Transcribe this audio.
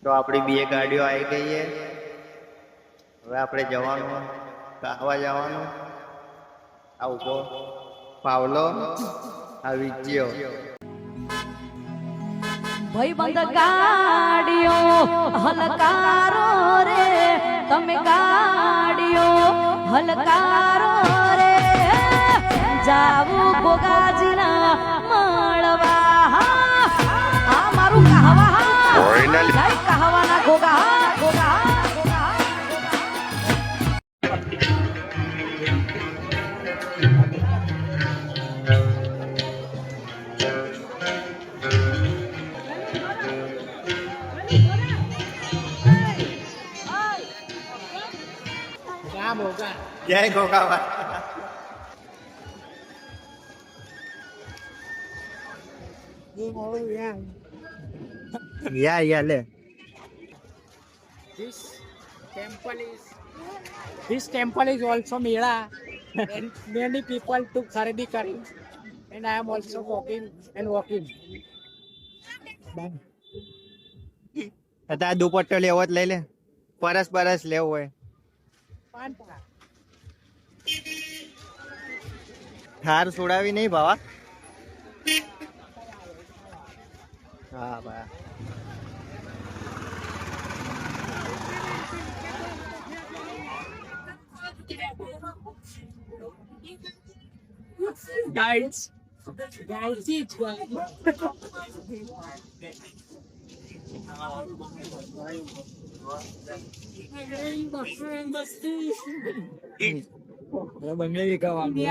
તો આપણી બે ગાડીઓ આવી ગઈ છે. હવે આપણે જવાનું કાહવા જવાનું. આ ઉભો પાવલો આ વિજ્યો ભાઈ બંધ ગાડીઓ હલકારો રે તમે ગાડીઓ હલકારો રે જાવું ગોગાજીના મળવા આ મારું કહવા જય કહવાના ગોગા ગોગા જય ગોગાવા. Yeah, le. This temple is also Mela, and many people took Kharidi Kari, and I am also walking. અત્યારે દુપટ્ટો લેવો જ લઈ લે. પરસ લેવો હોય. થાર છોડાવી નહીં ભાવા. હા ભાઈ Guys, બંગલે